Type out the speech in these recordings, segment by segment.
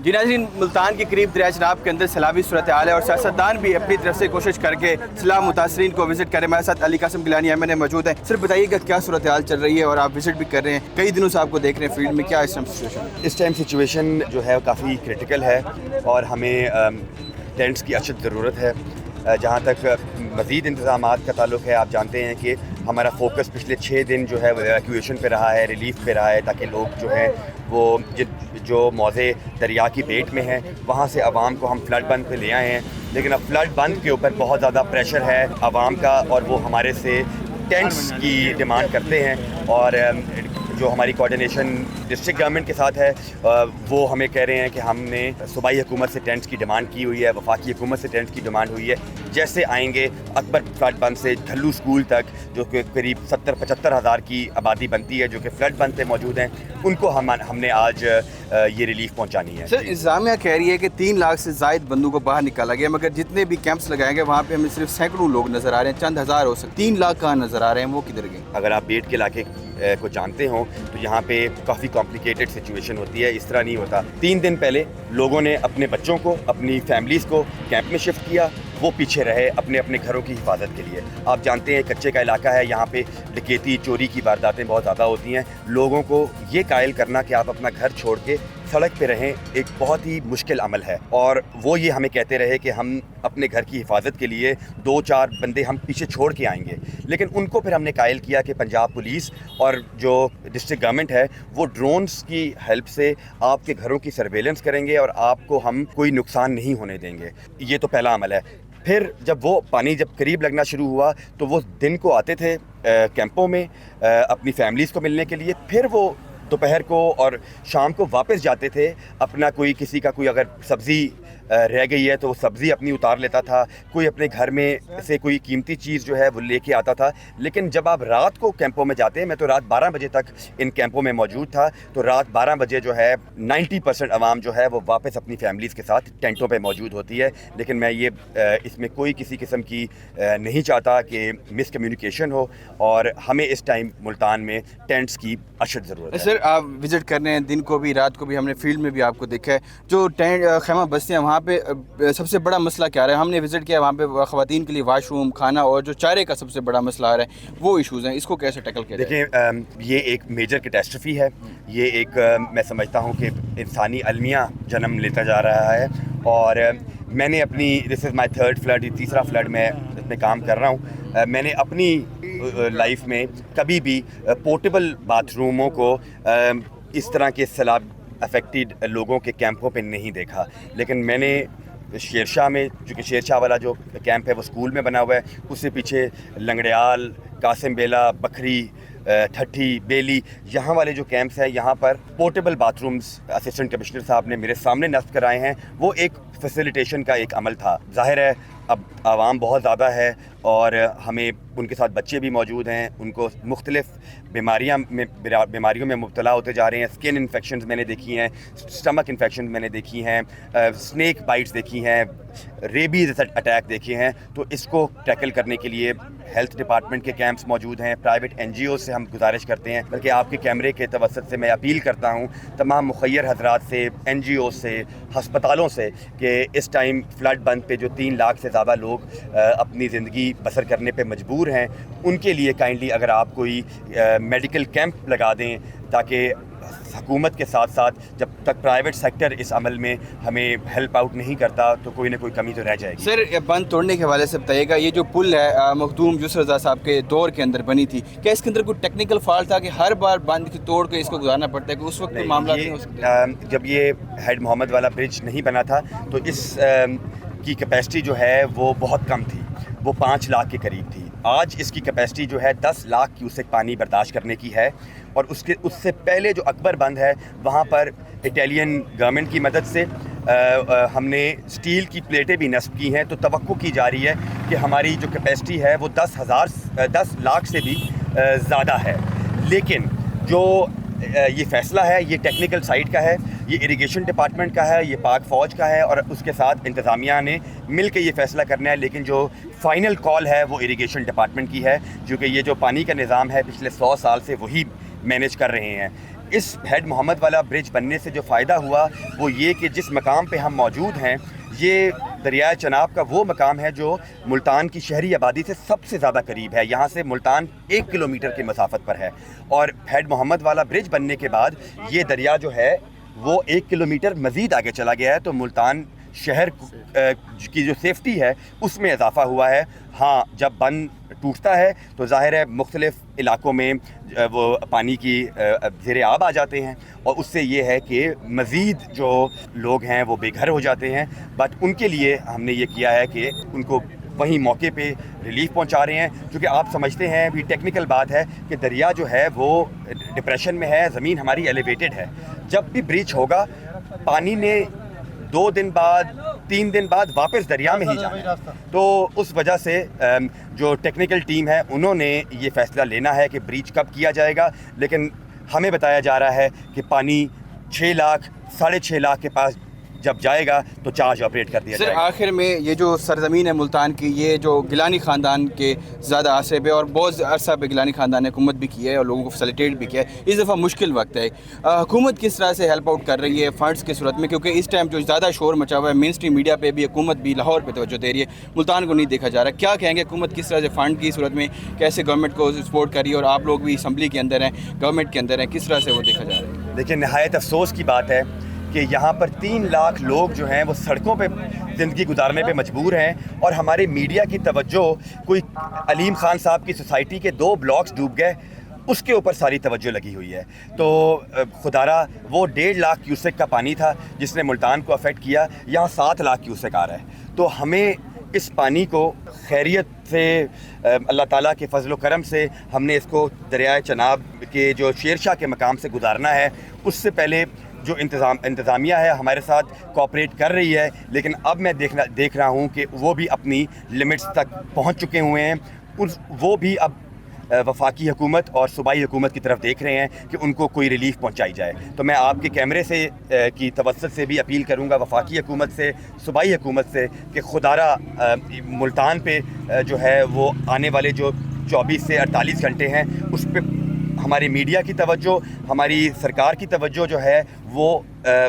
جی ناظرین، ملتان کے قریب دریائے چناب کے اندر سیلابی صورتحال ہے اور سیاستدان بھی اپنی طرف سے کوشش کر کے سیلاب متاثرین کو وزٹ کریں. ہمارے ساتھ علی قاسم گیلانی ایم این اے موجود ہیں. صرف بتائیے کہ کیا صورتحال چل رہی ہے اور آپ وزٹ بھی کر رہے ہیں, کئی دنوں سے آپ کو دیکھ رہے ہیں فیلڈ میں, کیا اس ٹائم سچویشن ہے؟ اس ٹائم سچویشن جو ہے کافی کرٹیکل ہے اور ہمیں ٹینٹس کی اشد ضرورت ہے. جہاں تک مزید انتظامات کا تعلق ہے, آپ جانتے ہیں کہ ہمارا فوکس پچھلے 6 دن جو ہے وہ ایویکویشن پہ رہا ہے, ریلیف پہ رہا ہے, تاکہ لوگ جو ہیں وہ جو موضع دریا کی بیٹ میں ہیں وہاں سے عوام کو ہم فلڈ بند پہ لے آئے ہیں. لیکن اب فلڈ بند کے اوپر بہت زیادہ پریشر ہے عوام کا, اور وہ ہمارے سے ٹینٹس کی ڈیمانڈ کرتے ہیں. اور جو ہماری کوآرڈینیشن ڈسٹرکٹ گورنمنٹ کے ساتھ ہے وہ ہمیں کہہ رہے ہیں کہ ہم نے صوبائی حکومت سے ٹینٹس کی ڈیمانڈ کی ہوئی ہے, وفاقی حکومت سے ٹینٹس کی ڈیمانڈ ہوئی ہے. جیسے آئیں گے اکبر فلڈ بند سے دھلو اسکول تک, جو کہ قریب 70-75 ہزار کی آبادی بنتی ہے جو کہ فلڈ بند پہ موجود ہیں, ان کو ہم نے آج یہ ریلیف پہنچانی ہے. سر, انتظامیہ کہہ رہی ہے کہ 3 لاکھ سے زائد بندوں کو باہر نکالا گیا, مگر جتنے بھی کیمپس لگائے گئے وہاں پہ ہمیں صرف سینکڑوں لوگ نظر آ رہے ہیں, چند ہزار ہو سکتے. 3 لاکھ کہاں نظر آ رہے ہیں, وہ کدھر گئے؟ اگر آپ بیٹ کے علاقے کو جانتے ہوں تو یہاں پہ کافی کمپلیکیٹڈ سچویشن ہوتی ہے, اس طرح نہیں ہوتا. 3 دن پہلے لوگوں نے اپنے بچوں کو, اپنی فیملیز کو کیمپ میں شفٹ کیا, وہ پیچھے رہے اپنے اپنے گھروں کی حفاظت کے لیے. آپ جانتے ہیں کچے کا علاقہ ہے, یہاں پہ ڈکیتی چوری کی وارداتیں بہت زیادہ ہوتی ہیں. لوگوں کو یہ قائل کرنا کہ آپ اپنا گھر چھوڑ کے سڑک پہ رہیں ایک بہت ہی مشکل عمل ہے, اور وہ یہ ہمیں کہتے رہے کہ ہم اپنے گھر کی حفاظت کے لیے 2-4 بندے ہم پیچھے چھوڑ کے آئیں گے. لیکن ان کو پھر ہم نے قائل کیا کہ پنجاب پولیس اور جو ڈسٹرکٹ گورنمنٹ ہے وہ ڈرونز کی ہیلپ سے آپ کے گھروں کی سرویلنس کریں گے اور آپ کو ہم کوئی نقصان نہیں ہونے دیں گے. یہ تو پہلا عمل ہے. پھر جب وہ پانی جب قریب لگنا شروع ہوا تو وہ دن کو آتے تھے کیمپوں میں اپنی فیملیز کو ملنے کے لیے, پھر وہ دوپہر کو اور شام کو واپس جاتے تھے. اپنا کوئی کسی کا کوئی اگر سبزی رہ گئی ہے تو وہ سبزی اپنی اتار لیتا تھا, کوئی اپنے گھر میں سے کوئی قیمتی چیز جو ہے وہ لے کے آتا تھا. لیکن جب آپ رات کو کیمپوں میں جاتے ہیں, میں تو رات 12 بجے تک ان کیمپوں میں موجود تھا, تو رات 12 بجے جو ہے 90% عوام جو ہے وہ واپس اپنی فیملیز کے ساتھ ٹینٹوں پہ موجود ہوتی ہے. لیکن میں یہ اس میں کوئی کسی قسم کی نہیں چاہتا کہ مس کمیونیکیشن ہو, اور ہمیں اس ٹائم ملتان میں ٹینٹس کی اشد ضرورت ہے. سر, آپ وزٹ کر رہے ہیں دن کو بھی رات کو بھی, ہم نے فیلڈ میں بھی آپ کو دیکھا ہے. جو ٹینٹ خیمہ بستیاں وہاں پہ سب سے بڑا مسئلہ کیا رہا ہے؟ ہم نے وزٹ کیا, وہاں پہ خواتین کے لیے واش روم, کھانا اور جو چارے کا سب سے بڑا مسئلہ آ رہا ہے, وہ ایشوز ہیں, اس کو کیسے ٹیکل کیا جائے؟ دیکھیں, یہ ایک میجر کیٹاسٹرفی ہے. یہ ایک میں سمجھتا ہوں کہ انسانی المیہ جنم لیتا جا رہا ہے. اور میں نے اپنی دس از مائی 3rd فلڈ, یہ تیسرا فلڈ میں اس میں کام کر رہا ہوں. میں نے اپنی لائف میں کبھی بھی پورٹیبل باتھ روموں کو اس طرح کے سیلاب افیکٹڈ لوگوں کے کیمپوں پہ نہیں دیکھا. لیکن میں نے شیر شاہ میں, چونکہ شیر شاہ والا جو کیمپ ہے وہ اسکول میں بنا ہوا ہے, اس سے پیچھے لنگڑیال, قاسم بیلا, بکھری, ٹھٹھی, بیلی, یہاں والے جو کیمپس ہیں یہاں پر portable bathrooms assistant commissioner صاحب نے میرے سامنے نصب کرائے ہیں. وہ ایک فیسیلیٹیشن کا ایک عمل تھا. ظاہر ہے اب عوام بہت زیادہ ہے اور ہمیں ان کے ساتھ بچے بھی موجود ہیں, ان کو مختلف بیماریوں میں مبتلا ہوتے جا رہے ہیں. اسکن انفیکشنز میں نے دیکھی ہیں, اسٹمک انفیکشنز میں نے دیکھی ہیں, اسنیک بائٹس دیکھی ہیں, ریبیز اٹیک دیکھے ہیں. تو اس کو ٹیکل کرنے کے لیے ہیلتھ ڈپارٹمنٹ کے کیمپس موجود ہیں. پرائیویٹ NGO سے ہم گزارش کرتے ہیں, بلکہ آپ کے کیمرے کے توسط سے میں اپیل کرتا ہوں تمام مخیر حضرات سے, NGO سے, ہسپتالوں سے, کہ اس ٹائم فلڈ بند پہ جو 3 لاکھ سے زیادہ لوگ اپنی زندگی بسر کرنے پہ مجبور ہیں, ان کے لیے کائنڈلی اگر آپ کوئی میڈیکل کیمپ لگا دیں, تاکہ حکومت کے ساتھ ساتھ جب تک پرائیویٹ سیکٹر اس عمل میں ہمیں ہیلپ آؤٹ نہیں کرتا تو کوئی نہ کوئی کمی تو رہ جائے گی. سر, بند توڑنے کے حوالے سے بتائیے گا, یہ جو پل ہے مخدوم یسر رضا صاحب کے دور کے اندر بنی تھی, کیا اس کے اندر کوئی ٹیکنیکل فالٹ تھا کہ ہر بار بند کی توڑ کے اس کو گزارنا پڑتا ہے, کہ اس وقت کوئی معاملہ نہیں ہو سکتا؟ جب یہ ہیڈ محمد والا برج نہیں بنا تھا تو اس کی کیپیسٹی جو ہے وہ بہت کم تھی, وہ 5 لاکھ کے قریب تھی. آج اس کی کیپیسٹی جو ہے 10 لاکھ کیوسک پانی برداشت کرنے کی ہے. اور اس سے پہلے جو اکبر بند ہے وہاں پر اٹالین گورنمنٹ کی مدد سے ہم نے اسٹیل کی پلیٹیں بھی نصب کی ہیں. تو توقع کی جا رہی ہے کہ ہماری جو کیپیسٹی ہے وہ 10 لاکھ سے بھی زیادہ ہے. لیکن جو یہ فیصلہ ہے یہ ٹیکنیکل سائٹ کا ہے, یہ اریگیشن ڈپارٹمنٹ کا ہے, یہ پاک فوج کا ہے, اور اس کے ساتھ انتظامیہ نے مل کے یہ فیصلہ کرنا ہے. لیکن جو فائنل کال ہے وہ اریگیشن ڈپارٹمنٹ کی ہے, کیونکہ یہ جو پانی کا نظام ہے پچھلے 100 سال سے وہی مینیج کر رہے ہیں. اس ہیڈ محمد والا برج بننے سے جو فائدہ ہوا وہ یہ کہ جس مقام پہ ہم موجود ہیں یہ دریائے چناب کا وہ مقام ہے جو ملتان کی شہری آبادی سے سب سے زیادہ قریب ہے. یہاں سے ملتان 1 کلومیٹر کی مسافت پر ہے, اور ہیڈ محمد والا برج بننے کے بعد یہ دریا جو ہے وہ 1 کلومیٹر مزید آگے چلا گیا ہے, تو ملتان شہر کی جو سیفٹی ہے اس میں اضافہ ہوا ہے. ہاں, جب بند ٹوٹتا ہے تو ظاہر ہے مختلف علاقوں میں وہ پانی کی زیر آب آ جاتے ہیں, اور اس سے یہ ہے کہ مزید جو لوگ ہیں وہ بے گھر ہو جاتے ہیں. بٹ ان کے لیے ہم نے یہ کیا ہے کہ ان کو وہیں موقع پہ ریلیف پہنچا رہے ہیں, کیونکہ آپ سمجھتے ہیں بھی ٹیکنیکل بات ہے کہ دریا جو ہے وہ ڈپریشن میں ہے, زمین ہماری ایلیویٹڈ ہے. جب بھی بریچ ہوگا پانی نے 2 دن بعد 3 دن بعد واپس دریا میں ہی جانا ہے. تو اس وجہ سے جو ٹیکنیکل ٹیم ہے انہوں نے یہ فیصلہ لینا ہے کہ بریچ کب کیا جائے گا, لیکن ہمیں بتایا جا رہا ہے کہ پانی 6 لاکھ 6.5 لاکھ کے پاس جب جائے گا تو چارج آپریٹ کر دیا جائے گا. آخر میں یہ جو سرزمین ہے ملتان کی, یہ جو گیلانی خاندان کے زیادہ عرصے پہ اور بہت عرصہ پہ گیلانی خاندان نے حکومت بھی کی ہے اور لوگوں کو فیسیلیٹیٹ بھی کیا ہے, اس دفعہ مشکل وقت ہے. حکومت کس طرح سے ہیلپ آؤٹ کر رہی ہے فنڈس کی صورت میں, کیونکہ اس ٹائم جو زیادہ شور مچا ہوا ہے مین اسٹریم میڈیا پہ بھی, حکومت بھی لاہور پہ توجہ دے رہی ہے, ملتان کو نہیں دیکھا جا رہا. کیا کہیں گے حکومت کس طرح سے فنڈ کی صورت میں کیسے گورنمنٹ کو سپورٹ کر رہی ہے, اور آپ لوگ بھی اسمبلی کے اندر ہیں, گورنمنٹ کے اندر ہیں, کس طرح سے وہ دیکھا جا رہا ہے؟ دیکھیں, نہایت افسوس کی بات ہے کہ یہاں پر 3 لاکھ لوگ جو ہیں وہ سڑکوں پہ زندگی گزارنے پہ مجبور ہیں, اور ہمارے میڈیا کی توجہ کوئی علیم خان صاحب کی سوسائٹی کے 2 بلاکس ڈوب گئے اس کے اوپر ساری توجہ لگی ہوئی ہے. تو خدارہ وہ 1.5 لاکھ کیوسک کا پانی تھا جس نے ملتان کو افیکٹ کیا, یہاں 7 لاکھ کیوسک آ رہا ہے. تو ہمیں اس پانی کو خیریت سے اللہ تعالیٰ کے فضل و کرم سے ہم نے اس کو دریائے چناب کے جو شیر شاہ کے مقام سے گزارنا ہے. اس سے پہلے جو انتظامیہ ہے ہمارے ساتھ کوآپریٹ کر رہی ہے, لیکن اب میں دیکھ رہا ہوں کہ وہ بھی اپنی لمٹس تک پہنچ چکے ہوئے ہیں. وہ بھی اب وفاقی حکومت اور صوبائی حکومت کی طرف دیکھ رہے ہیں کہ ان کو کوئی ریلیف پہنچائی جائے. تو میں آپ کے کیمرے سے کی توسط سے بھی اپیل کروں گا وفاقی حکومت سے, صوبائی حکومت سے, کہ خدارہ ملتان پہ جو ہے وہ آنے والے جو 24 سے 48 گھنٹے ہیں اس پہ ہماری میڈیا کی توجہ, ہماری سرکار کی توجہ جو ہے وہ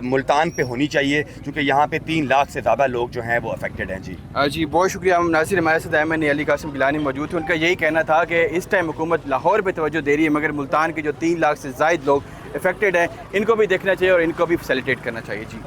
ملتان پہ ہونی چاہیے, کیونکہ یہاں پہ 3 لاکھ سے زیادہ لوگ جو ہیں وہ افیکٹڈ ہیں. جی بہت شکریہ ناصر. ہمارے ساتھ احمد علی قاسم گیلانی موجود تھے. ان کا یہی کہنا تھا کہ اس ٹائم حکومت لاہور پہ توجہ دے رہی ہے, مگر ملتان کے جو 3 لاکھ سے زائد لوگ افیکٹڈ ہیں ان کو بھی دیکھنا چاہیے اور ان کو بھی فیسیلیٹیٹ کرنا چاہیے. جی